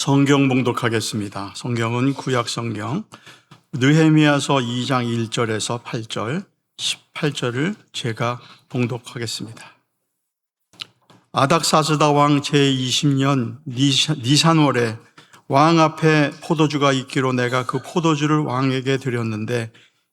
성경 봉독하겠습니다. 성경은 구약 성경 느헤미야서 2장 1절에서 8절, 18절을 제가 봉독하겠습니다. 아닥사스다 왕 제20년 니산월에 왕 앞에 포도주가 있기로 내가 그 포도주를 왕에게 드렸는데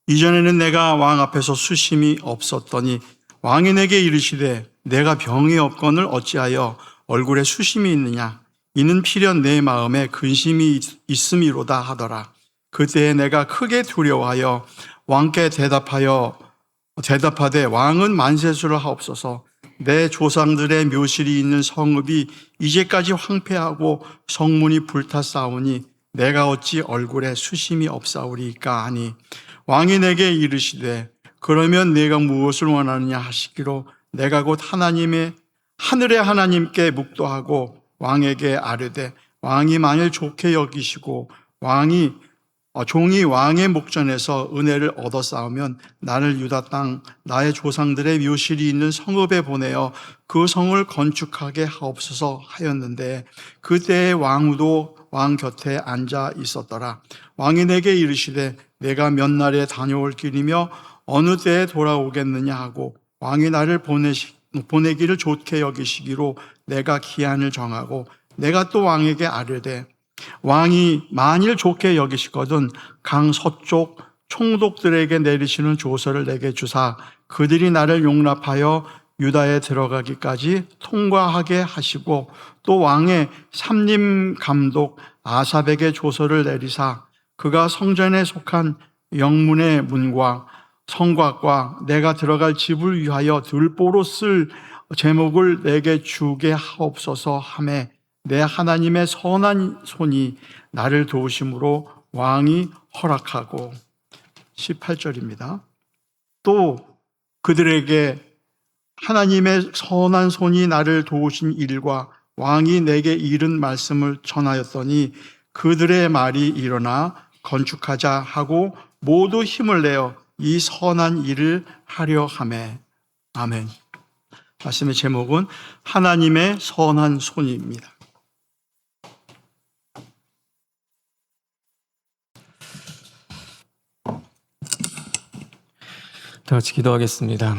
이전에는 내가 왕 앞에서 수심이 없었더니 왕이 내게 이르시되 내가 병이 없거늘 어찌하여 얼굴에 수심이 있느냐? 이는 필연 내 마음에 근심이 있음이로다 하더라. 그때에 내가 크게 두려워하여 왕께 대답하되 왕은 만세수를 하옵소서. 내 조상들의 묘실이 있는 성읍이 이제까지 황폐하고 성문이 불탔사오니 내가 어찌 얼굴에 수심이 없사오리까 하니 왕이 내게 이르시되 그러면 내가 무엇을 원하느냐 하시기로 내가 곧 하늘의 하나님께 묵도하고 왕에게 아뢰되 왕이 만일 좋게 여기시고 종이 왕의 목전에서 은혜를 얻어 싸우면 나를 유다 땅 나의 조상들의 묘실이 있는 성읍에 보내어 그 성을 건축하게 하옵소서 하였는데 그때의 왕후도 왕 곁에 앉아 있었더라. 왕이 내게 이르시되 내가 몇 날에 다녀올 길이며 어느 때에 돌아오겠느냐 하고 왕이 나를 보내기를 좋게 여기시기로 내가 기한을 정하고 내가 또 왕에게 아뢰되 왕이 만일 좋게 여기시거든 강 서쪽 총독들에게 내리시는 조서를 내게 주사 그들이 나를 용납하여 유다에 들어가기까지 통과하게 하시고 또 왕의 삼림 감독 아삽에게 조서를 내리사 그가 성전에 속한 영문의 문과 성곽과 내가 들어갈 집을 위하여 들보로 쓸 제목을 내게 주게 하옵소서 하매 내 하나님의 선한 손이 나를 도우심으로 왕이 허락하고 18절입니다. 또 그들에게 하나님의 선한 손이 나를 도우신 일과 왕이 내게 이른 말씀을 전하였더니 그들의 말이 일어나 건축하자 하고 모두 힘을 내어 이 선한 일을 하려 하매. 아멘. 말씀의 제목은 하나님의 선한 손입니다. 다 같이 기도하겠습니다.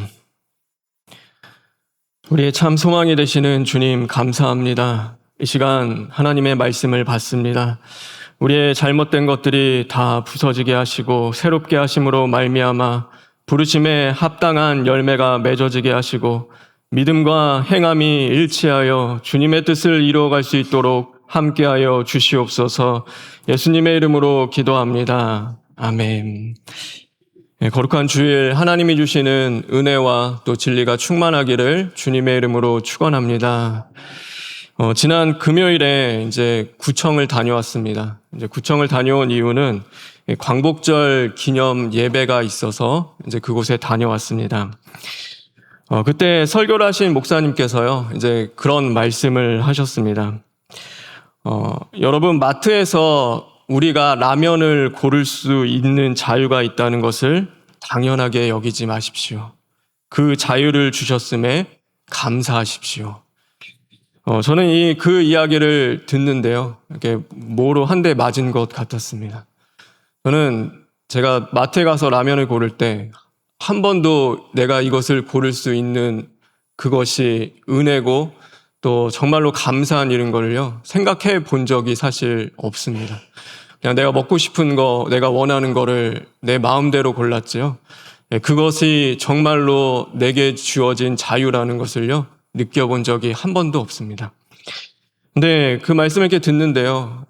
우리의 참 소망이 되시는 주님 감사합니다. 이 시간 하나님의 말씀을 받습니다. 우리의 잘못된 것들이 다 부서지게 하시고 새롭게 하심으로 말미암아 부르심에 합당한 열매가 맺어지게 하시고 믿음과 행함이 일치하여 주님의 뜻을 이루어갈 수 있도록 함께하여 주시옵소서. 예수님의 이름으로 기도합니다. 아멘. 거룩한 주일 하나님이 주시는 은혜와 또 진리가 충만하기를 주님의 이름으로 축원합니다. 지난 금요일에 이제 구청을 다녀왔습니다. 이제 구청을 다녀온 이유는 광복절 기념 예배가 있어서 이제 그곳에 다녀왔습니다. 그때 설교를 하신 목사님께서요, 이제 그런 말씀을 하셨습니다. 여러분, 마트에서 우리가 라면을 고를 수 있는 자유가 있다는 것을 당연하게 여기지 마십시오. 그 자유를 주셨음에 감사하십시오. 저는 그 이야기를 듣는데요, 이렇게 뭐로 한 대 맞은 것 같았습니다. 저는 제가 마트에 가서 라면을 고를 때 한 번도 내가 이것을 고를 수 있는 그것이 은혜고 또 정말로 감사한 일인 걸요 생각해 본 적이 사실 없습니다. 그냥 내가 먹고 싶은 거, 내가 원하는 거를 내 마음대로 골랐지요. 그것이 정말로 내게 주어진 자유라는 것을요 느껴본 적이 한 번도 없습니다. 근데 그 말씀을 이렇게 듣는데요,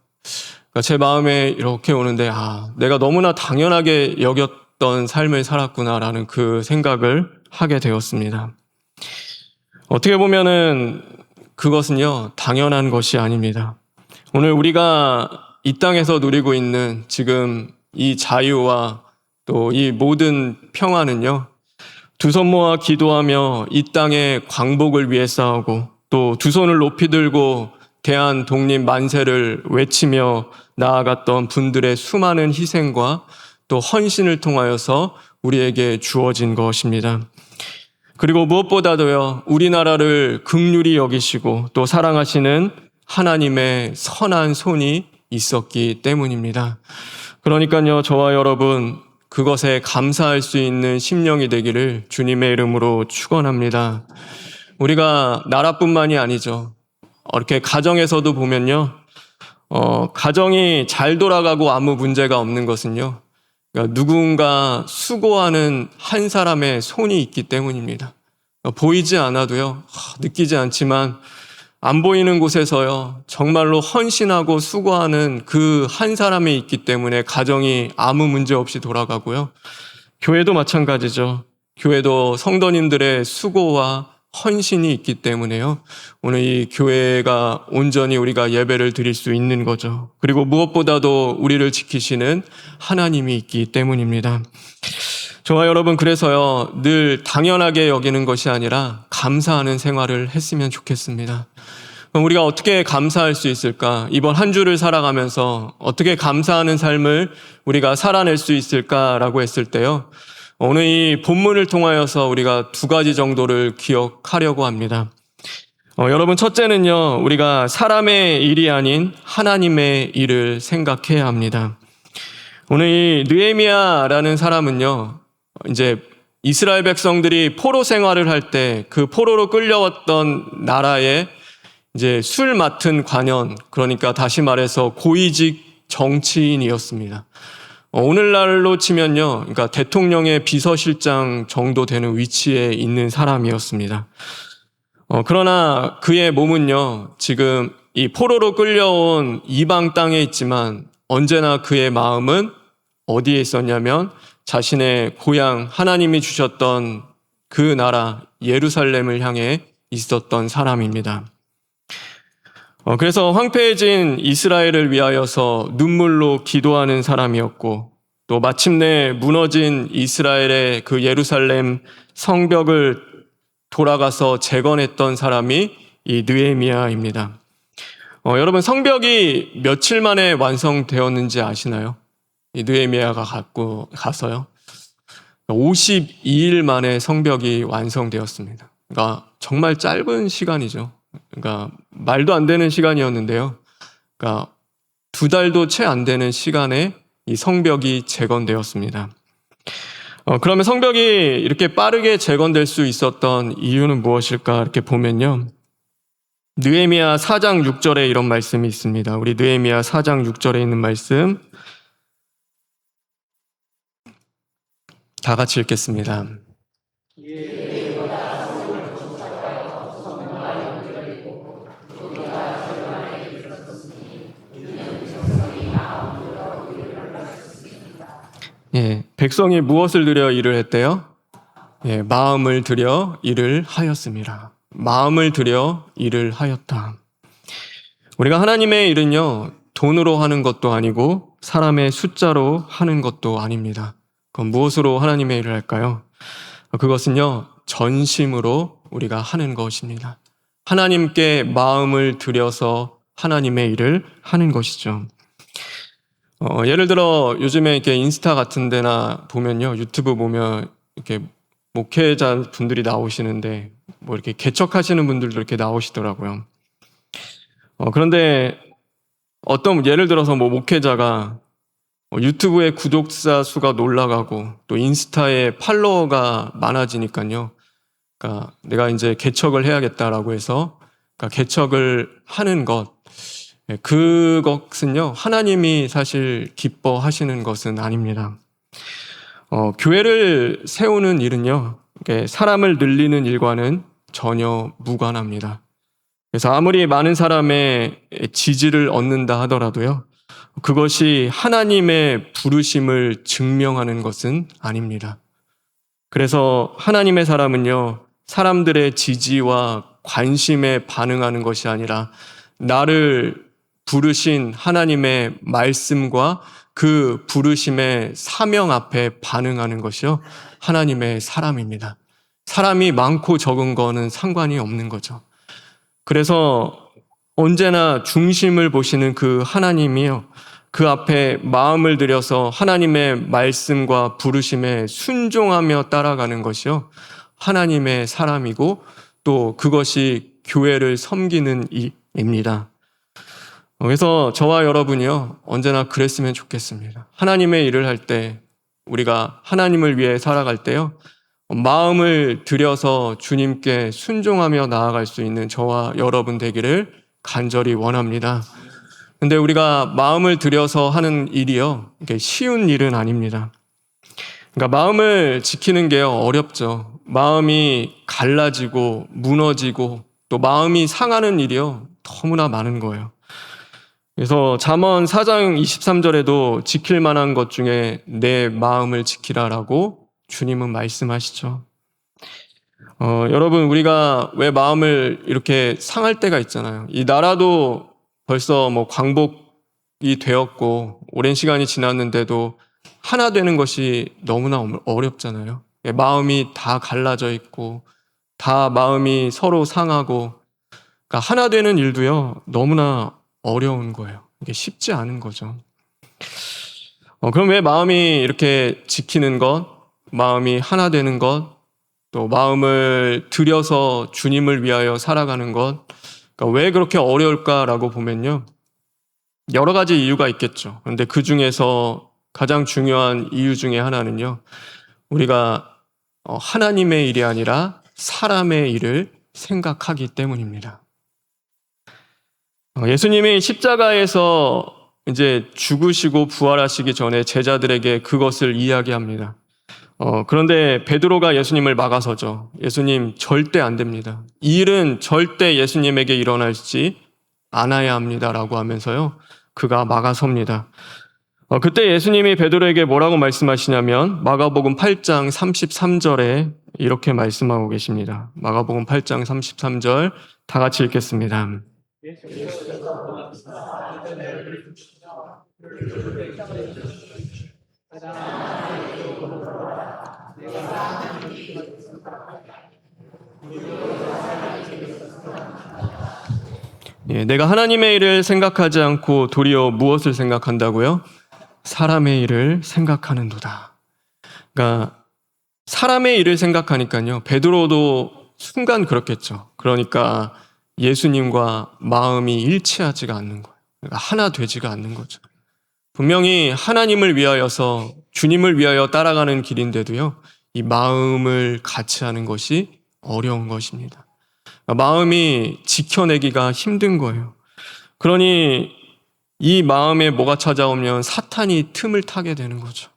제 마음에 이렇게 오는데 내가 너무나 당연하게 여겼던 삶을 살았구나라는 그 생각을 하게 되었습니다. 어떻게 보면은 그것은요 당연한 것이 아닙니다. 오늘 우리가 이 땅에서 누리고 있는 지금 이 자유와 또 이 모든 평화는요 두 손 모아 기도하며 이 땅의 광복을 위해 싸우고 또 두 손을 높이 들고 대한 독립 만세를 외치며 나아갔던 분들의 수많은 희생과 또 헌신을 통하여서 우리에게 주어진 것입니다. 그리고 무엇보다도요 우리나라를 긍휼히 여기시고 또 사랑하시는 하나님의 선한 손이 있었기 때문입니다. 그러니까요, 저와 여러분 그것에 감사할 수 있는 심령이 되기를 주님의 이름으로 축원합니다. 우리가 나라뿐만이 아니죠. 이렇게 가정에서도 보면요, 가정이 잘 돌아가고 아무 문제가 없는 것은요, 그러니까 누군가 수고하는 한 사람의 손이 있기 때문입니다. 보이지 않아도요, 느끼지 않지만 안 보이는 곳에서요, 정말로 헌신하고 수고하는 그 한 사람이 있기 때문에 가정이 아무 문제 없이 돌아가고요. 교회도 마찬가지죠. 교회도 성도님들의 수고와 헌신이 있기 때문에요, 오늘 이 교회가 온전히 우리가 예배를 드릴 수 있는 거죠. 그리고 무엇보다도 우리를 지키시는 하나님이 있기 때문입니다. 저와 여러분, 그래서요, 늘 당연하게 여기는 것이 아니라 감사하는 생활을 했으면 좋겠습니다. 그럼 우리가 어떻게 감사할 수 있을까? 이번 한 주를 살아가면서 어떻게 감사하는 삶을 우리가 살아낼 수 있을까라고 했을 때요, 오늘 이 본문을 통하여서 우리가 두 가지 정도를 기억하려고 합니다. 여러분, 첫째는요, 우리가 사람의 일이 아닌 하나님의 일을 생각해야 합니다. 오늘 이 느헤미야라는 사람은요, 이제 이스라엘 백성들이 포로 생활을 할 때 그 포로로 끌려왔던 나라의 이제 술 맡은 관원, 그러니까 다시 말해서 고위직 정치인이었습니다. 오늘날로 치면요, 그러니까 대통령의 비서실장 정도 되는 위치에 있는 사람이었습니다. 그러나 그의 몸은요, 지금 이 포로로 끌려온 이방 땅에 있지만 언제나 그의 마음은 어디에 있었냐면 자신의 고향, 하나님이 주셨던 그 나라 예루살렘을 향해 있었던 사람입니다. 그래서 황폐해진 이스라엘을 위하여서 눈물로 기도하는 사람이었고, 또 마침내 무너진 이스라엘의 그 예루살렘 성벽을 돌아가서 재건했던 사람이 이 느헤미야입니다. 여러분, 성벽이 며칠 만에 완성되었는지 아시나요? 이 느헤미야가 갖고 가서요, 52일 만에 성벽이 완성되었습니다. 그러니까 정말 짧은 시간이죠. 그러니까 말도 안 되는 시간이었는데요, 그러니까 2달도 채 안 되는 시간에 이 성벽이 재건되었습니다. 그러면 성벽이 이렇게 빠르게 재건될 수 있었던 이유는 무엇일까? 이렇게 보면요, 느헤미야 4장 6절에 이런 말씀이 있습니다. 우리 느헤미야 4장 6절에 있는 말씀 다 같이 읽겠습니다. 백성이 무엇을 들여 일을 했대요? 마음을 들여 일을 하였습니다. 마음을 들여 일을 하였다. 우리가 하나님의 일은요, 돈으로 하는 것도 아니고 사람의 숫자로 하는 것도 아닙니다. 그럼 무엇으로 하나님의 일을 할까요? 그것은요, 전심으로 우리가 하는 것입니다. 하나님께 마음을 들여서 하나님의 일을 하는 것이죠. 예를 들어 요즘에 이렇게 인스타 같은 데나 보면요, 유튜브 보면 이렇게 목회자 분들이 나오시는데 뭐 이렇게 개척하시는 분들도 이렇게 나오시더라고요. 그런데 어떤 예를 들어서 뭐 목회자가 유튜브의 구독자 수가 놀라가고 또 인스타에 팔로워가 많아지니까요, 그러니까 내가 이제 개척을 해야겠다라고 해서 그러니까 개척을 하는 것, 그것은요, 하나님이 사실 기뻐하시는 것은 아닙니다. 교회를 세우는 일은요, 사람을 늘리는 일과는 전혀 무관합니다. 그래서 아무리 많은 사람의 지지를 얻는다 하더라도요, 그것이 하나님의 부르심을 증명하는 것은 아닙니다. 그래서 하나님의 사람은요, 사람들의 지지와 관심에 반응하는 것이 아니라 나를 부르신 하나님의 말씀과 그 부르심의 사명 앞에 반응하는 것이요, 하나님의 사람입니다. 사람이 많고 적은 거는 상관이 없는 거죠. 그래서 언제나 중심을 보시는 그 하나님이요, 그 앞에 마음을 들여서 하나님의 말씀과 부르심에 순종하며 따라가는 것이요, 하나님의 사람이고 또 그것이 교회를 섬기는 일입니다. 그래서 저와 여러분이요, 언제나 그랬으면 좋겠습니다. 하나님의 일을 할 때, 우리가 하나님을 위해 살아갈 때요, 마음을 들여서 주님께 순종하며 나아갈 수 있는 저와 여러분 되기를 간절히 원합니다. 근데 우리가 마음을 들여서 하는 일이요, 이게 쉬운 일은 아닙니다. 그러니까 마음을 지키는 게 어렵죠. 마음이 갈라지고 무너지고 또 마음이 상하는 일이요, 너무나 많은 거예요. 그래서 잠언 4장 23절에도 지킬 만한 것 중에 내 마음을 지키라라고 주님은 말씀하시죠. 여러분, 우리가 왜 마음을 이렇게 상할 때가 있잖아요. 이 나라도 벌써 광복이 되었고 오랜 시간이 지났는데도 하나 되는 것이 너무나 어렵잖아요. 마음이 다 갈라져 있고 다 마음이 서로 상하고, 그러니까 하나 되는 일도요, 너무나 어려운 거예요. 이게 쉽지 않은 거죠. 그럼 왜 마음이 이렇게 지키는 것, 마음이 하나 되는 것, 또 마음을 들여서 주님을 위하여 살아가는 것, 그러니까 왜 그렇게 어려울까라고 보면요, 여러 가지 이유가 있겠죠. 그런데 그 중에서 가장 중요한 이유 중에 하나는요, 우리가 하나님의 일이 아니라 사람의 일을 생각하기 때문입니다. 예수님이 십자가에서 이제 죽으시고 부활하시기 전에 제자들에게 그것을 이야기합니다. 그런데 베드로가 예수님을 막아서죠. 예수님, 절대 안 됩니다. 이 일은 절대 예수님에게 일어나지 않아야 합니다라고 하면서요, 그가 막아섭니다. 그때 예수님이 베드로에게 뭐라고 말씀하시냐면 마가복음 8장 33절에 이렇게 말씀하고 계십니다. 마가복음 8장 33절 다 같이 읽겠습니다. 내가 하나님의 일을 생각하지 않고 도리어 무엇을 생각한다고요? 사람의 일을 생각하는도다. 그러니까 사람의 일을 생각하니까요, 베드로도 순간 그렇겠죠. 그러니까 예수님과 마음이 일치하지가 않는 거예요. 그러니까 하나 되지가 않는 거죠. 분명히 하나님을 위하여서 주님을 위하여 따라가는 길인데도요, 이 마음을 같이 하는 것이 어려운 것입니다. 그러니까 마음이 지켜내기가 힘든 거예요. 그러니 이 마음에 뭐가 찾아오면 사탄이 틈을 타게 되는 거죠.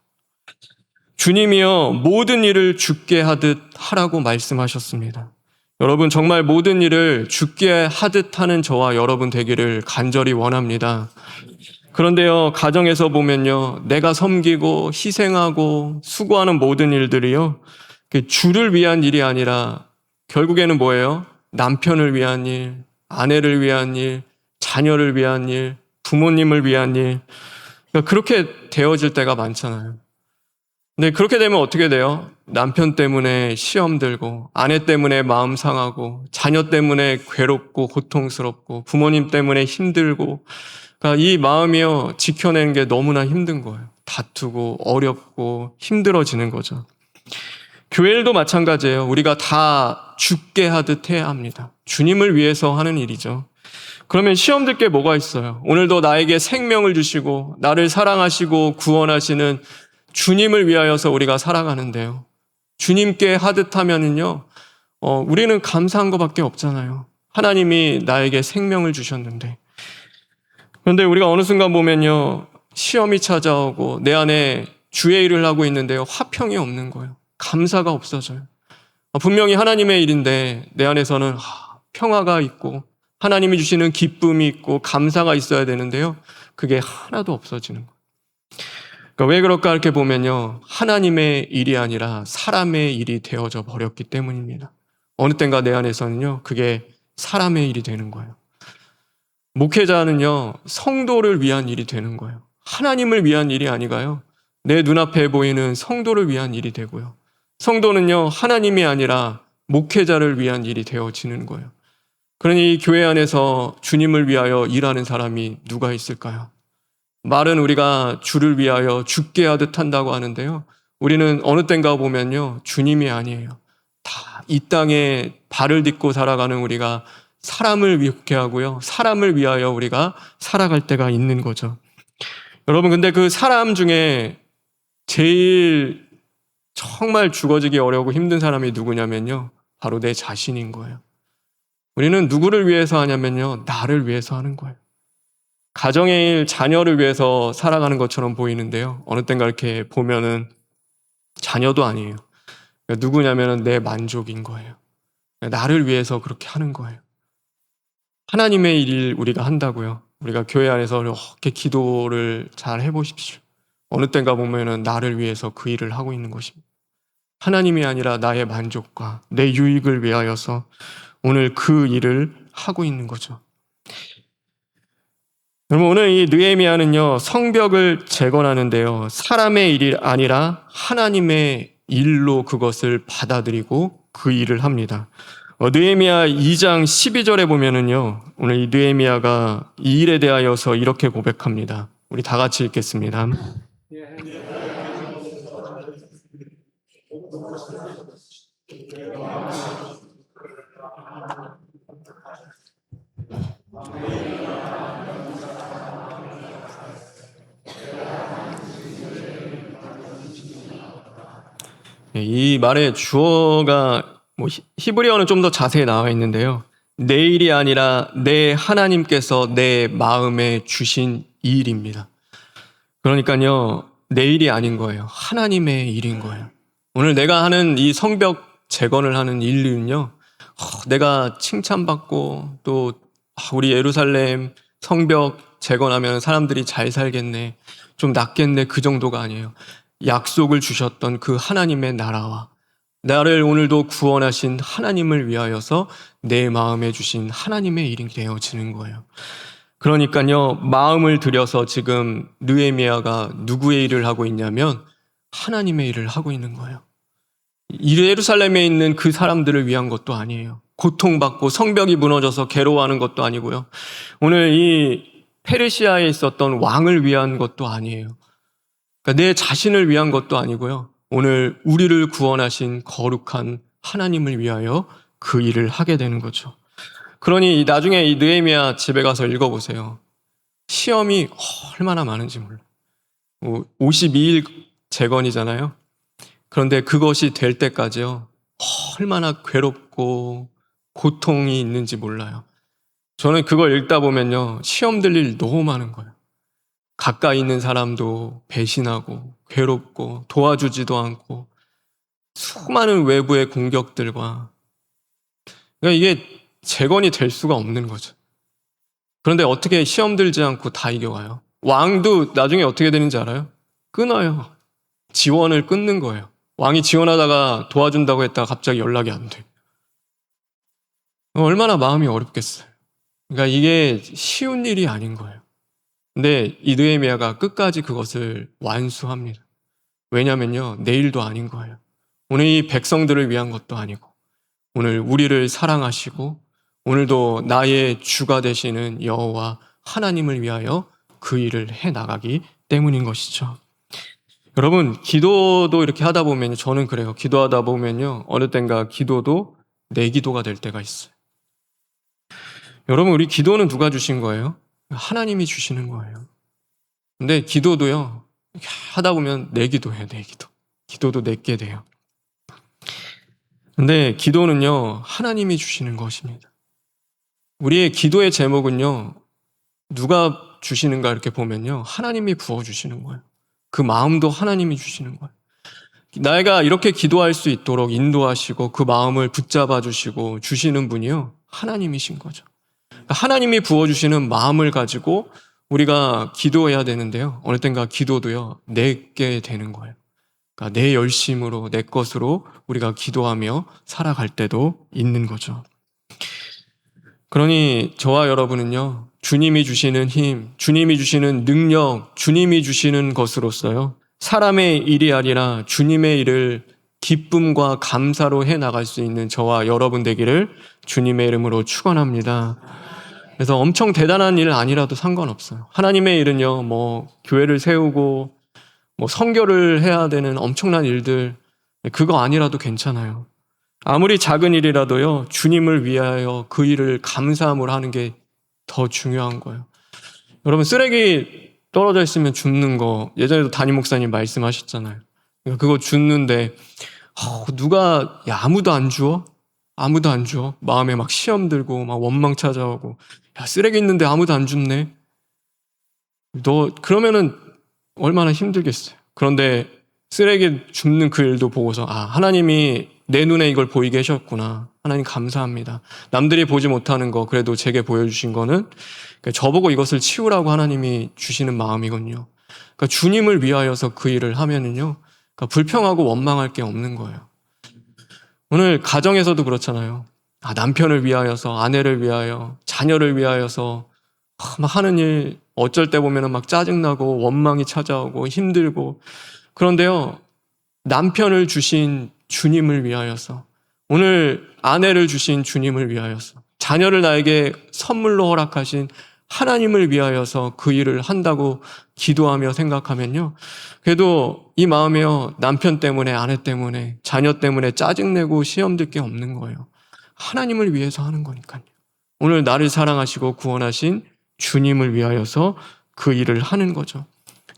주님이요, 모든 일을 주께 하듯 하라고 말씀하셨습니다. 여러분, 정말 모든 일을 주께 하듯 하는 저와 여러분 되기를 간절히 원합니다. 그런데요, 가정에서 보면요, 내가 섬기고 희생하고 수고하는 모든 일들이요, 주를 위한 일이 아니라 결국에는 뭐예요? 남편을 위한 일, 아내를 위한 일, 자녀를 위한 일, 부모님을 위한 일, 그러니까 그렇게 되어질 때가 많잖아요. 근데 그렇게 되면 어떻게 돼요? 남편 때문에 시험 들고, 아내 때문에 마음 상하고, 자녀 때문에 괴롭고 고통스럽고, 부모님 때문에 힘들고, 그러니까 이 마음이요, 지켜내는 게 너무나 힘든 거예요. 다투고 어렵고 힘들어지는 거죠. 교회일도 마찬가지예요. 우리가 다 죽게 하듯 해야 합니다. 주님을 위해서 하는 일이죠. 그러면 시험 들 게 뭐가 있어요? 오늘도 나에게 생명을 주시고 나를 사랑하시고 구원하시는 주님을 위하여서 우리가 살아가는데요, 주님께 하듯 하면은요, 우리는 감사한 것밖에 없잖아요. 하나님이 나에게 생명을 주셨는데. 그런데 우리가 어느 순간 보면요, 시험이 찾아오고 내 안에 주의 일을 하고 있는데요, 화평이 없는 거예요. 감사가 없어져요. 분명히 하나님의 일인데 내 안에서는 평화가 있고 하나님이 주시는 기쁨이 있고 감사가 있어야 되는데요, 그게 하나도 없어지는 거예요. 그러니까 왜 그럴까 이렇게 보면요, 하나님의 일이 아니라 사람의 일이 되어져 버렸기 때문입니다. 어느 땐가 내 안에서는요, 그게 사람의 일이 되는 거예요. 목회자는요, 성도를 위한 일이 되는 거예요. 하나님을 위한 일이 아니가요, 내 눈앞에 보이는 성도를 위한 일이 되고요, 성도는요, 하나님이 아니라 목회자를 위한 일이 되어지는 거예요. 그러니 이 교회 안에서 주님을 위하여 일하는 사람이 누가 있을까요? 말은 우리가 주를 위하여 죽게 하듯 한다고 하는데요, 우리는 어느 땐가 보면요, 주님이 아니에요. 다 이 땅에 발을 딛고 살아가는 우리가 사람을 위해 하고요. 사람을 위하여 우리가 살아갈 때가 있는 거죠. 여러분, 근데 그 사람 중에 제일 정말 죽어지기 어려우고 힘든 사람이 누구냐면요. 바로 내 자신인 거예요. 우리는 누구를 위해서 하냐면요. 나를 위해서 하는 거예요. 가정의 일, 자녀를 위해서 살아가는 것처럼 보이는데요. 어느 땐가 이렇게 보면은 자녀도 아니에요. 누구냐면은 내 만족인 거예요. 나를 위해서 그렇게 하는 거예요. 하나님의 일을 우리가 한다고요. 우리가 교회 안에서 이렇게 기도를 잘 해보십시오. 어느 땐가 보면은 나를 위해서 그 일을 하고 있는 것입니다. 하나님이 아니라 나의 만족과 내 유익을 위하여서 오늘 그 일을 하고 있는 거죠. 여러분, 오늘 이 느헤미야는요, 성벽을 재건하는데요, 사람의 일이 아니라 하나님의 일로 그것을 받아들이고 그 일을 합니다. 느헤미야 2장 12절에 보면은요, 오늘 이 느헤미야가 이 일에 대하여서 이렇게 고백합니다. 우리 다 같이 읽겠습니다. 이 말의 주어가 히브리어는 좀 더 자세히 나와 있는데요. 내 일이 아니라 내 하나님께서 내 마음에 주신 이 일입니다. 그러니까요, 내 일이 아닌 거예요. 하나님의 일인 거예요. 오늘 내가 하는 이 성벽 재건을 하는 일은요, 내가 칭찬받고 또 우리 예루살렘 성벽 재건하면 사람들이 잘 살겠네, 좀 낫겠네, 그 정도가 아니에요. 약속을 주셨던 그 하나님의 나라와 나를 오늘도 구원하신 하나님을 위하여서 내 마음에 주신 하나님의 일이 되어지는 거예요. 그러니까요, 마음을 들여서 지금 느헤미야가 누구의 일을 하고 있냐면 하나님의 일을 하고 있는 거예요. 예루살렘에 있는 그 사람들을 위한 것도 아니에요. 고통받고 성벽이 무너져서 괴로워하는 것도 아니고요. 오늘 이 페르시아에 있었던 왕을 위한 것도 아니에요. 그러니까 내 자신을 위한 것도 아니고요. 오늘 우리를 구원하신 거룩한 하나님을 위하여 그 일을 하게 되는 거죠. 그러니 나중에 이 느헤미야 집에 가서 읽어보세요. 시험이 얼마나 많은지 몰라요. 52일 재건이잖아요. 그런데 그것이 될 때까지요, 얼마나 괴롭고 고통이 있는지 몰라요. 저는 그걸 읽다 보면요, 시험 들 일 너무 많은 거예요. 가까이 있는 사람도 배신하고 괴롭고 도와주지도 않고 수많은 외부의 공격들과, 그러니까 이게 재건이 될 수가 없는 거죠. 그런데 어떻게 시험 들지 않고 다 이겨가요? 왕도 나중에 어떻게 되는지 알아요? 끊어요. 지원을 끊는 거예요. 왕이 지원하다가 도와준다고 했다가 갑자기 연락이 안 돼. 얼마나 마음이 어렵겠어요. 그러니까 이게 쉬운 일이 아닌 거예요. 근데 이 느헤미야가 끝까지 그것을 완수합니다. 왜냐면요, 내 일도 아닌 거예요. 오늘 이 백성들을 위한 것도 아니고, 오늘 우리를 사랑하시고 오늘도 나의 주가 되시는 여호와 하나님을 위하여 그 일을 해나가기 때문인 것이죠. 여러분, 기도도 이렇게 하다 보면, 저는 그래요. 기도하다 보면요, 어느 땐가 기도도 내 기도가 될 때가 있어요. 여러분, 우리 기도는 누가 주신 거예요? 하나님이 주시는 거예요. 근데 기도도요, 하다 보면 내 기도예요, 내 기도. 기도도 내게 돼요. 근데 기도는요, 하나님이 주시는 것입니다. 우리의 기도의 제목은요, 누가 주시는가 이렇게 보면요, 하나님이 부어주시는 거예요. 그 마음도 하나님이 주시는 거예요. 내가 이렇게 기도할 수 있도록 인도하시고 그 마음을 붙잡아 주시고 주시는 분이요, 하나님이신 거죠. 하나님이 부어주시는 마음을 가지고 우리가 기도해야 되는데요, 어느 땐가 기도도요, 내게 되는 거예요. 그러니까 내 열심으로, 내 것으로 우리가 기도하며 살아갈 때도 있는 거죠. 그러니 저와 여러분은요, 주님이 주시는 힘, 주님이 주시는 능력, 주님이 주시는 것으로서요, 사람의 일이 아니라 주님의 일을 기쁨과 감사로 해나갈 수 있는 저와 여러분 되기를 주님의 이름으로 축원합니다. 그래서 엄청 대단한 일 아니라도 상관없어요. 하나님의 일은요, 교회를 세우고 선교를 해야 되는 엄청난 일들, 그거 아니라도 괜찮아요. 아무리 작은 일이라도요, 주님을 위하여 그 일을 감사함으로 하는 게 더 중요한 거예요. 여러분, 쓰레기 떨어져 있으면 줍는 거, 예전에도 담임 목사님 말씀하셨잖아요. 그거 줍는데, 누가, 야, 아무도 안 주워? 아무도 안 주워? 마음에 막 시험 들고, 막 원망 찾아오고, 야, 쓰레기 있는데 아무도 안 줍네? 그러면은 얼마나 힘들겠어요. 그런데 쓰레기 줍는 그 일도 보고서, 하나님이 내 눈에 이걸 보이게 하셨구나. 하나님 감사합니다. 남들이 보지 못하는 거 그래도 제게 보여주신 거는 저보고 이것을 치우라고 하나님이 주시는 마음이군요. 그러니까 주님을 위하여서 그 일을 하면은요, 그러니까 불평하고 원망할 게 없는 거예요. 오늘 가정에서도 그렇잖아요. 남편을 위하여서, 아내를 위하여, 자녀를 위하여서 막 하는 일, 어쩔 때 보면은 막 짜증나고 원망이 찾아오고 힘들고. 그런데요, 남편을 주신 주님을 위하여서, 오늘 아내를 주신 주님을 위하여서, 자녀를 나에게 선물로 허락하신 하나님을 위하여서 그 일을 한다고 기도하며 생각하면요, 그래도 이 마음에요, 남편 때문에, 아내 때문에, 자녀 때문에 짜증내고 시험 들 게 없는 거예요. 하나님을 위해서 하는 거니까요. 오늘 나를 사랑하시고 구원하신 주님을 위하여서 그 일을 하는 거죠.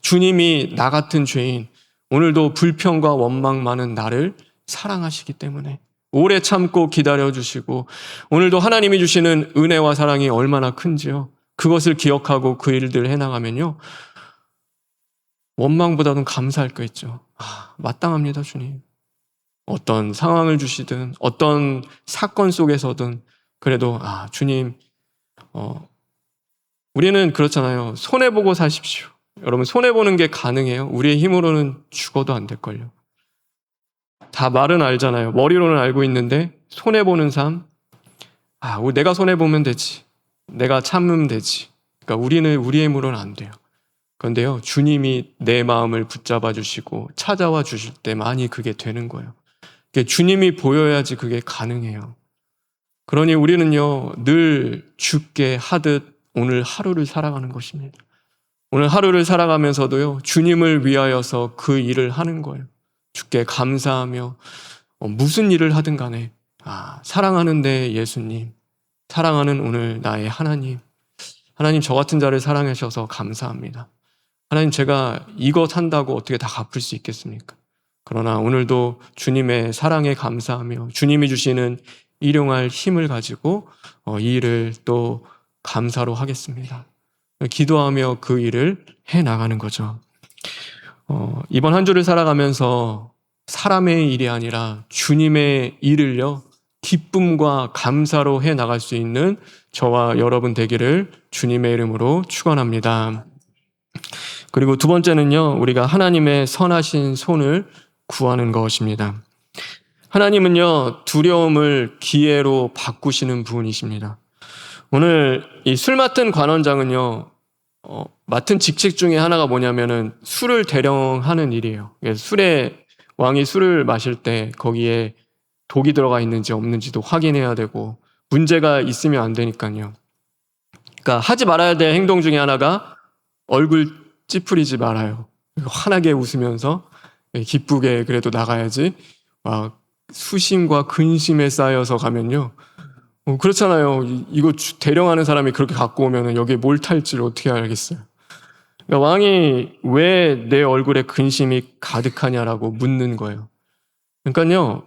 주님이 나 같은 죄인, 오늘도 불평과 원망 많은 나를 사랑하시기 때문에 오래 참고 기다려주시고, 오늘도 하나님이 주시는 은혜와 사랑이 얼마나 큰지요, 그것을 기억하고 그 일들을 해나가면요, 원망보다는 감사할 거 있죠. 마땅합니다, 주님. 어떤 상황을 주시든 어떤 사건 속에서든 그래도 주님, 우리는 그렇잖아요. 손해보고 사십시오. 여러분, 손해보는 게 가능해요? 우리의 힘으로는 죽어도 안 될걸요. 다 말은 알잖아요. 머리로는 알고 있는데 손해보는 삶, 내가 손해보면 되지, 내가 참으면 되지. 그러니까 우리는 우리의 힘으로는 안 돼요. 그런데요, 주님이 내 마음을 붙잡아 주시고 찾아와 주실 때 많이 그게 되는 거예요. 주님이 보여야지 그게 가능해요. 그러니 우리는요, 늘 주께 하듯 오늘 하루를 살아가는 것입니다. 오늘 하루를 살아가면서도요, 주님을 위하여서 그 일을 하는 거예요. 주께 감사하며 무슨 일을 하든 간에 사랑하는 내 예수님, 사랑하는 오늘 나의 하나님, 하나님 저 같은 자를 사랑하셔서 감사합니다. 하나님, 제가 이거 산다고 어떻게 다 갚을 수 있겠습니까? 그러나 오늘도 주님의 사랑에 감사하며 주님이 주시는 일용할 힘을 가지고 이 일을 또 감사로 하겠습니다. 기도하며 그 일을 해나가는 거죠. 이번 한 주를 살아가면서 사람의 일이 아니라 주님의 일을요, 기쁨과 감사로 해나갈 수 있는 저와 여러분 되기를 주님의 이름으로 축원합니다. 그리고 두 번째는요, 우리가 하나님의 선하신 손을 구하는 것입니다. 하나님은요, 두려움을 기회로 바꾸시는 분이십니다. 오늘 이 술 맡은 관원장은요, 맡은 직책 중에 하나가 뭐냐면은 술을 대령하는 일이에요. 술에, 왕이 술을 마실 때 거기에 독이 들어가 있는지 없는지도 확인해야 되고, 문제가 있으면 안 되니까요. 그러니까 하지 말아야 될 행동 중에 하나가 얼굴 찌푸리지 말아요. 환하게 웃으면서 기쁘게 그래도 나가야지, 막 수심과 근심에 쌓여서 가면요, 그렇잖아요. 이거 대령하는 사람이 그렇게 갖고 오면 여기에 뭘 탈지를 어떻게 알겠어요. 그러니까 왕이 왜 내 얼굴에 근심이 가득하냐라고 묻는 거예요. 그러니까요,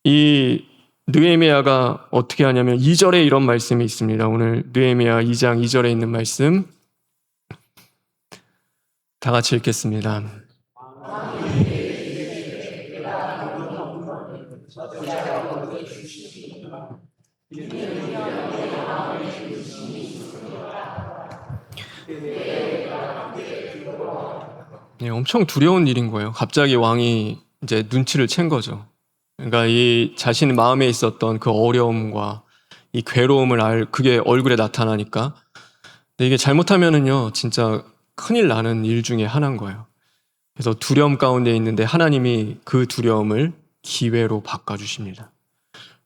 이 느헤미야가 어떻게 하냐면 2절에 이런 말씀이 있습니다. 오늘 느헤미야 2장 2절에 있는 말씀 다 같이 읽겠습니다. 네, 엄청 두려운 일인 거예요. 갑자기 왕이 이제 눈치를 챈 거죠. 그러니까 이 자신의 마음에 있었던 그 어려움과 이 괴로움을 그게 얼굴에 나타나니까. 근데 이게 잘못하면은요, 진짜 큰일 나는 일 중에 하나인 거예요. 그래서 두려움 가운데 있는데 하나님이 그 두려움을 기회로 바꿔주십니다.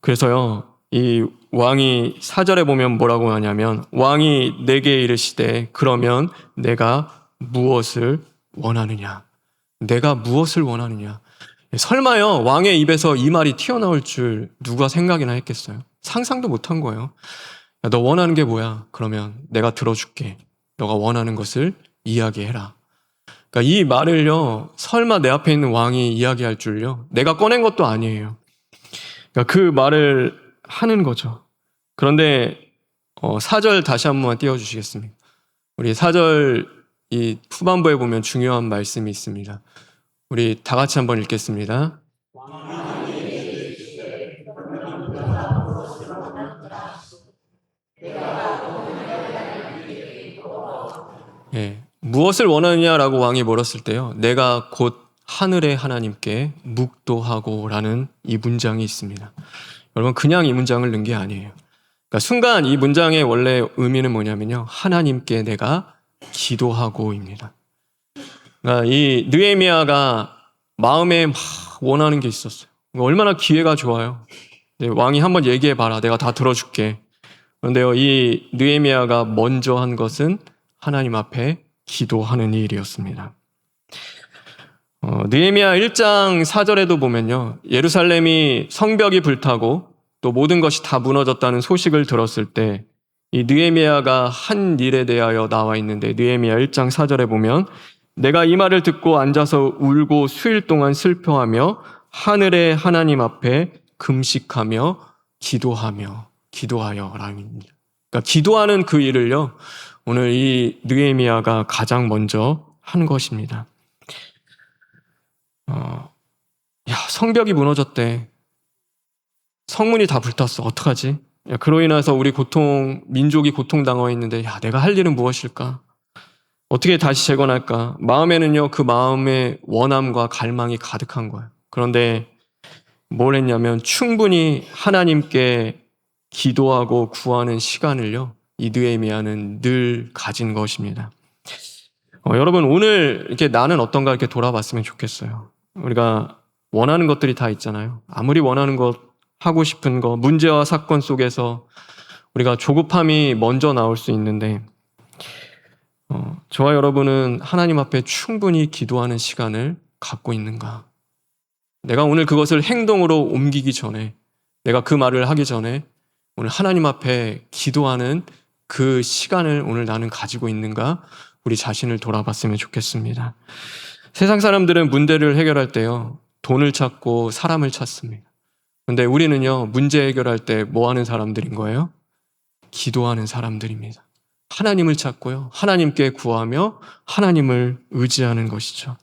그래서요, 이 왕이 4절에 보면 뭐라고 하냐면, 왕이 내게 이르시되 그러면 내가 무엇을 원하느냐? 내가 무엇을 원하느냐? 설마요, 왕의 입에서 이 말이 튀어나올 줄 누가 생각이나 했겠어요? 상상도 못한 거예요. 야, 너 원하는 게 뭐야? 그러면 내가 들어줄게. 너가 원하는 것을 이야기해라. 그러니까 이 말을요, 설마 내 앞에 있는 왕이 이야기할 줄요, 내가 꺼낸 것도 아니에요. 그러니까 그 말을 하는 거죠. 그런데 4절 다시 한 번만 띄워주시겠습니까? 우리 4절 이 후반부에 보면 중요한 말씀이 있습니다. 우리 다 같이 한번 읽겠습니다. 예, 무엇을 원하느냐라고 왕이 물었을 때요, 내가 곧 하늘의 하나님께 묵도하고 라는 이 문장이 있습니다. 여러분, 그냥 이 문장을 넣은 게 아니에요. 그러니까 순간 이 문장의 원래 의미는 뭐냐면요, 하나님께 내가 기도하고입니다. 그러니까 이 느헤미야가 마음에 막 원하는 게 있었어요. 얼마나 기회가 좋아요. 왕이 한번 얘기해봐라, 내가 다 들어줄게. 그런데요, 이 느헤미야가 먼저 한 것은 하나님 앞에 기도하는 일이었습니다. 느헤미야 1장 4절에도 보면요, 예루살렘이 성벽이 불타고 또 모든 것이 다 무너졌다는 소식을 들었을 때 이 느헤미야가 한 일에 대하여 나와 있는데, 느헤미야 1장 4절에 보면 내가 이 말을 듣고 앉아서 울고 수일 동안 슬퍼하며 하늘의 하나님 앞에 금식하며 기도하여 라입니다. 그러니까 기도하는 그 일을요, 오늘 이 느헤미야가 가장 먼저 한 것입니다. 성벽이 무너졌대. 성문이 다 불탔어. 어떡하지? 그로 인해서 우리 민족이 고통당하고 있는데, 내가 할 일은 무엇일까? 어떻게 다시 재건할까? 마음에는요, 그 마음의 원함과 갈망이 가득한 거예요. 그런데 뭘 했냐면 충분히 하나님께 기도하고 구하는 시간을요, 이 느헤미야는 늘 가진 것입니다. 여러분, 오늘 이렇게 나는 어떤가 이렇게 돌아봤으면 좋겠어요. 우리가 원하는 것들이 다 있잖아요. 아무리 원하는 것, 하고 싶은 것, 문제와 사건 속에서 우리가 조급함이 먼저 나올 수 있는데, 저와 여러분은 하나님 앞에 충분히 기도하는 시간을 갖고 있는가? 내가 오늘 그것을 행동으로 옮기기 전에, 내가 그 말을 하기 전에 오늘 하나님 앞에 기도하는 그 시간을 오늘 나는 가지고 있는가? 우리 자신을 돌아봤으면 좋겠습니다. 세상 사람들은 문제를 해결할 때요, 돈을 찾고 사람을 찾습니다. 그런데 우리는요, 문제 해결할 때 뭐 하는 사람들인 거예요? 기도하는 사람들입니다. 하나님을 찾고요, 하나님께 구하며 하나님을 의지하는 것이죠.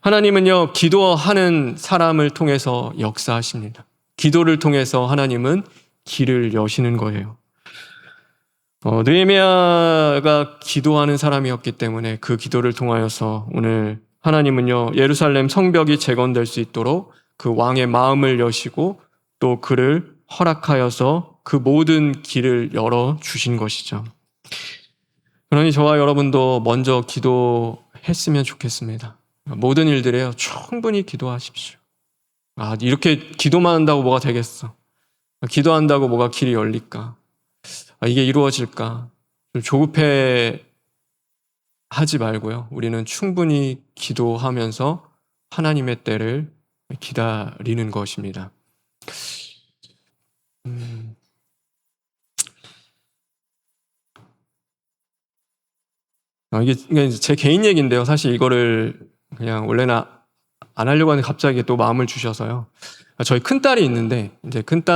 하나님은요, 기도하는 사람을 통해서 역사하십니다. 기도를 통해서 하나님은 길을 여시는 거예요. 느헤미야가 기도하는 사람이었기 때문에 그 기도를 통하여서 오늘 하나님은요, 예루살렘 성벽이 재건될 수 있도록 그 왕의 마음을 여시고 또 그를 허락하여서 그 모든 길을 열어주신 것이죠. 그러니 저와 여러분도 먼저 기도했으면 좋겠습니다. 모든 일들에요, 충분히 기도하십시오. 이렇게 기도만 한다고 뭐가 되겠어? 기도한다고 뭐가 길이 열릴까? 이게 이루어질까? 좀 조급해 하지 말고요, 우리는 충분히 기도하면서 하나님의 때를 기다리는 것입니다. 이게 제 개인 얘기인데요. 사실 이거를 그냥 원래는 안 하려고 하는데 갑자기 또 마음을 주셔서요. 저희 큰딸이 있는데, 이제 큰딸에게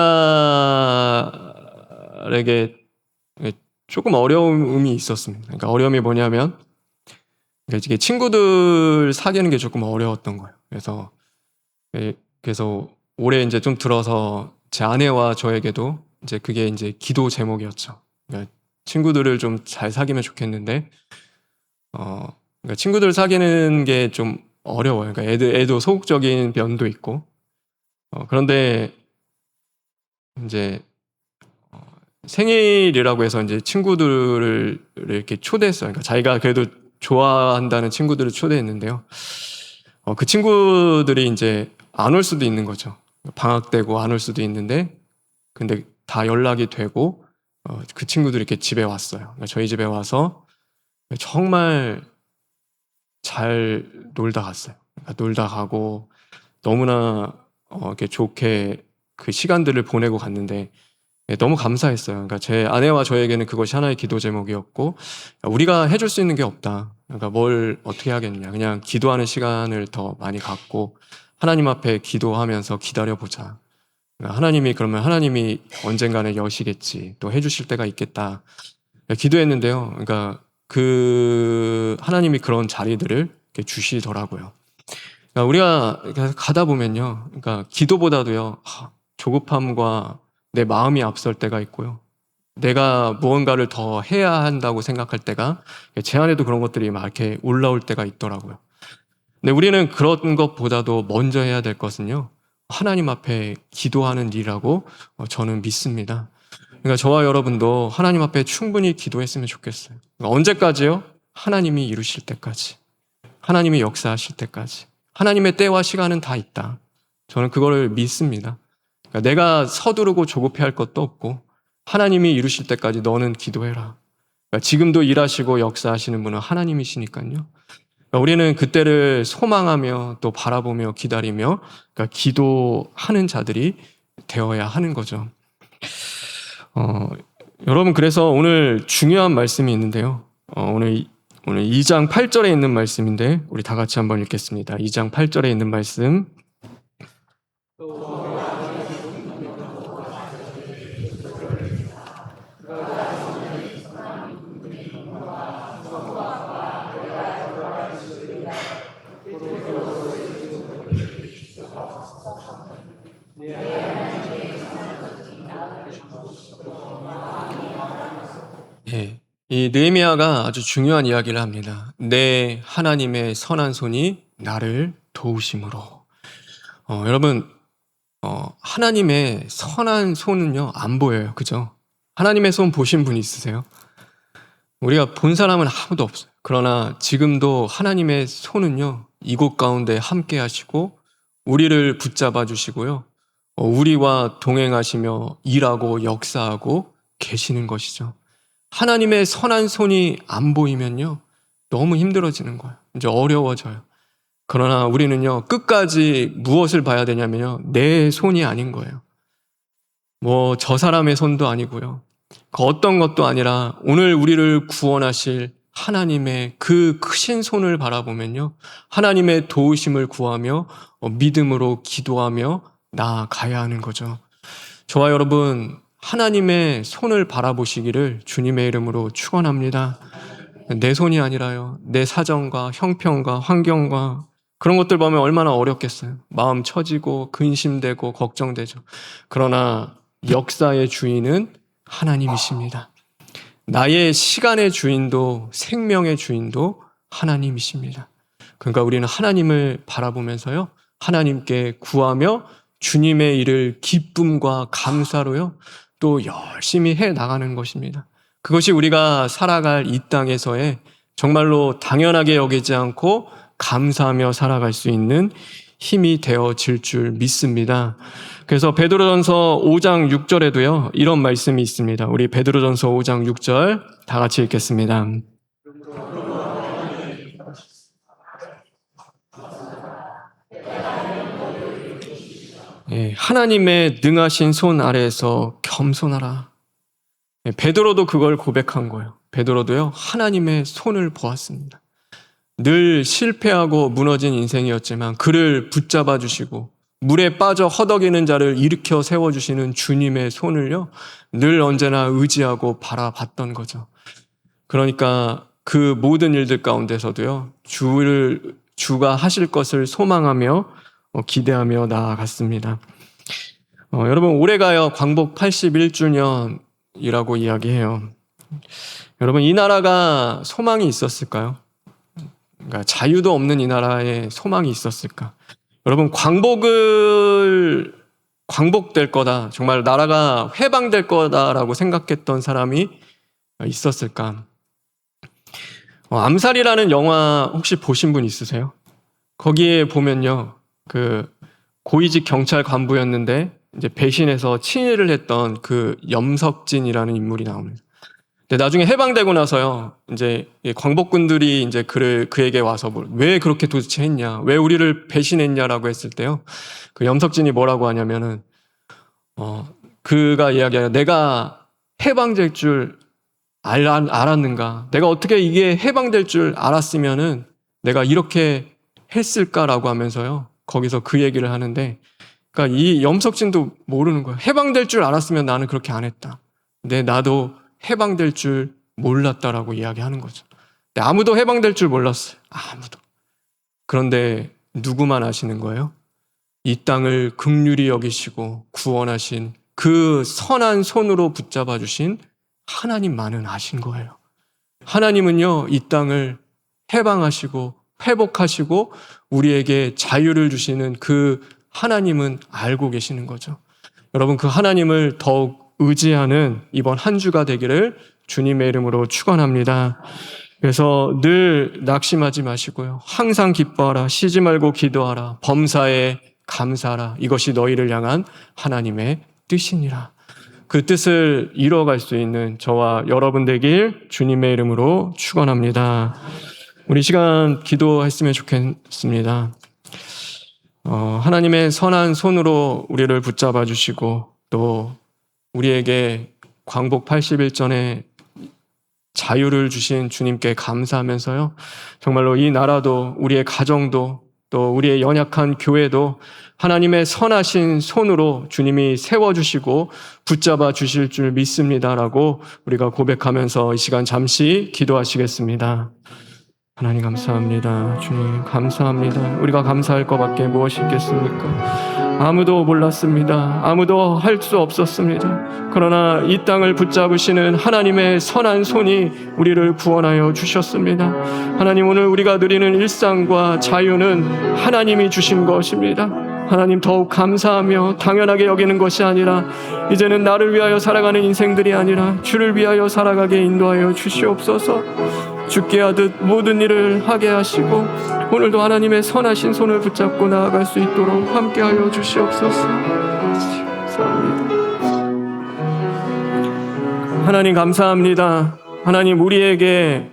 조금 어려움이 있었습니다. 그러니까 어려움이 뭐냐면, 이게 친구들 사귀는 게 조금 어려웠던 거예요. 그래서 올해 이제 좀 들어서 제 아내와 저에게도 이제 그게 이제 기도 제목이었죠. 그러니까 친구들을 좀 잘 사귀면 좋겠는데, 그러니까 친구들 사귀는 게 좀 어려워요. 그러니까 애도 소극적인 면도 있고, 그런데 이제 생일이라고 해서 이제 친구들을 이렇게 초대했어요. 그러니까 자기가 그래도 좋아한다는 친구들을 초대했는데요. 그 친구들이 이제 안 올 수도 있는 거죠. 방학되고 안 올 수도 있는데, 근데 다 연락이 되고, 그 친구들이 이렇게 집에 왔어요. 그러니까 저희 집에 와서 정말 잘 놀다 갔어요. 그러니까 놀다 가고, 너무나 이렇게 좋게 그 시간들을 보내고 갔는데 너무 감사했어요. 그러니까 제 아내와 저에게는 그것이 하나의 기도 제목이었고, 우리가 해줄 수 있는 게 없다. 그러니까 뭘 어떻게 하겠냐. 그냥 기도하는 시간을 더 많이 갖고 하나님 앞에 기도하면서 기다려보자. 그러니까 하나님이 언젠가는 여시겠지. 또 해주실 때가 있겠다. 기도했는데요. 그러니까 하나님이 그런 자리들을 이렇게 주시더라고요. 그러니까 우리가 가다 보면요. 그러니까 기도보다도요. 조급함과 내 마음이 앞설 때가 있고요. 내가 무언가를 더 해야 한다고 생각할 때가 제 안에도 그런 것들이 막 이렇게 올라올 때가 있더라고요. 근데 우리는 그런 것보다도 먼저 해야 될 것은요. 하나님 앞에 기도하는 일이라고 저는 믿습니다. 그러니까 저와 여러분도 하나님 앞에 충분히 기도했으면 좋겠어요. 그러니까 언제까지요? 하나님이 이루실 때까지. 하나님이 역사하실 때까지. 하나님의 때와 시간은 다 있다. 저는 그거를 믿습니다. 그러니까 내가 서두르고 조급해할 것도 없고 하나님이 이루실 때까지 너는 기도해라. 그러니까 지금도 일하시고 역사하시는 분은 하나님이시니까요. 그러니까 우리는 그때를 소망하며 또 바라보며 기다리며 그러니까 기도하는 자들이 되어야 하는 거죠. 여러분, 그래서 오늘 중요한 말씀이 있는데요. 오늘 2장 8절에 있는 말씀인데 우리 다 같이 한번 읽겠습니다. 2장 8절에 있는 말씀. 예, 이 느헤미야가 아주 중요한 이야기를 합니다. 내 하나님의 선한 손이 나를 도우심으로. 여러분, 하나님의 선한 손은요 안 보여요, 그죠? 하나님의 손 보신 분 있으세요? 우리가 본 사람은 아무도 없어요. 그러나 지금도 하나님의 손은요 이곳 가운데 함께 하시고 우리를 붙잡아 주시고요, 우리와 동행하시며 일하고 역사하고 계시는 것이죠. 하나님의 선한 손이 안 보이면요 너무 힘들어지는 거예요. 이제 어려워져요. 그러나 우리는요 끝까지 무엇을 봐야 되냐면요 내 손이 아닌 거예요. 뭐 저 사람의 손도 아니고요, 그 어떤 것도 아니라 오늘 우리를 구원하실 하나님의 그 크신 손을 바라보면요 하나님의 도우심을 구하며 믿음으로 기도하며 나아가야 하는 거죠. 저와 여러분, 하나님의 손을 바라보시기를 주님의 이름으로 축원합니다. 내 손이 아니라요, 내 사정과 형편과 환경과 그런 것들 보면 얼마나 어렵겠어요. 마음 처지고 근심되고 걱정되죠. 그러나 역사의 주인은 하나님이십니다. 나의 시간의 주인도 생명의 주인도 하나님이십니다. 그러니까 우리는 하나님을 바라보면서요 하나님께 구하며 주님의 일을 기쁨과 감사로요 또 열심히 해 나가는 것입니다. 그것이 우리가 살아갈 이 땅에서의 정말로 당연하게 여기지 않고 감사하며 살아갈 수 있는 힘이 되어질 줄 믿습니다. 그래서 베드로전서 5장 6절에도요 이런 말씀이 있습니다. 우리 베드로전서 5장 6절 다 같이 읽겠습니다. 예, 하나님의 능하신 손 아래에서 겸손하라. 예, 베드로도 그걸 고백한 거예요. 베드로도요 하나님의 손을 보았습니다. 늘 실패하고 무너진 인생이었지만 그를 붙잡아 주시고 물에 빠져 허덕이는 자를 일으켜 세워주시는 주님의 손을요 늘 언제나 의지하고 바라봤던 거죠. 그러니까 그 모든 일들 가운데서도요 주가 하실 것을 소망하며 기대하며 나아갔습니다. 여러분, 올해가요 광복 81주년이라고 이야기해요. 여러분, 이 나라가 소망이 있었을까요? 그러니까 자유도 없는 이 나라에 소망이 있었을까? 여러분, 광복될 거다, 정말 나라가 해방될 거다라고 생각했던 사람이 있었을까? 암살이라는 영화 혹시 보신 분 있으세요? 거기에 보면요, 그 고위직 경찰 간부였는데 이제 배신해서 친일을 했던 그 염석진이라는 인물이 나옵니다. 근데 나중에 해방되고 나서요, 이제 광복군들이 이제 그에게 와서 왜 그렇게 도대체 했냐, 왜 우리를 배신했냐라고 했을 때요, 그 염석진이 뭐라고 하냐면은, 그가 이야기하여 내가 해방될 줄 알았는가, 내가 어떻게 이게 해방될 줄 알았으면은 내가 이렇게 했을까라고 하면서요, 거기서 그 얘기를 하는데, 그러니까 이 염석진도 모르는 거예요. 해방될 줄 알았으면 나는 그렇게 안 했다. 근데 나도 해방될 줄 몰랐다라고 이야기하는 거죠. 근데 아무도 해방될 줄 몰랐어요. 아무도. 그런데 누구만 아시는 거예요? 이 땅을 긍휼히 여기시고 구원하신 그 선한 손으로 붙잡아 주신 하나님만은 아신 거예요. 하나님은요, 이 땅을 해방하시고 회복하시고 우리에게 자유를 주시는 그 하나님은 알고 계시는 거죠. 여러분, 그 하나님을 더욱 의지하는 이번 한 주가 되기를 주님의 이름으로 축원합니다. 그래서 늘 낙심하지 마시고요, 항상 기뻐하라, 쉬지 말고 기도하라, 범사에 감사하라. 이것이 너희를 향한 하나님의 뜻이니라. 그 뜻을 이루어갈 수 있는 저와 여러분 되길 주님의 이름으로 축원합니다. 우리 시간 기도했으면 좋겠습니다. 하나님의 선한 손으로 우리를 붙잡아 주시고 또 우리에게 광복 80일 전에 자유를 주신 주님께 감사하면서요, 정말로 이 나라도 우리의 가정도 또 우리의 연약한 교회도 하나님의 선하신 손으로 주님이 세워주시고 붙잡아 주실 줄 믿습니다라고 우리가 고백하면서 이 시간 잠시 기도하시겠습니다. 하나님 감사합니다. 주님 감사합니다. 우리가 감사할 것밖에 무엇이 있겠습니까? 아무도 몰랐습니다. 아무도 할 수 없었습니다. 그러나 이 땅을 붙잡으시는 하나님의 선한 손이 우리를 구원하여 주셨습니다. 하나님, 오늘 우리가 누리는 일상과 자유는 하나님이 주신 것입니다. 하나님, 더욱 감사하며 당연하게 여기는 것이 아니라 이제는 나를 위하여 살아가는 인생들이 아니라 주를 위하여 살아가게 인도하여 주시옵소서. 죽게 하듯 모든 일을 하게 하시고 오늘도 하나님의 선하신 손을 붙잡고 나아갈 수 있도록 함께하여 주시옵소서. 감사합니다. 하나님 감사합니다. 하나님, 우리에게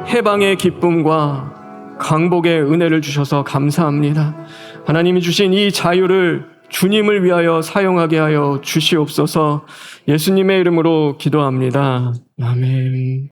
해방의 기쁨과 강복의 은혜를 주셔서 감사합니다. 하나님이 주신 이 자유를 주님을 위하여 사용하게 하여 주시옵소서. 예수님의 이름으로 기도합니다. 아멘.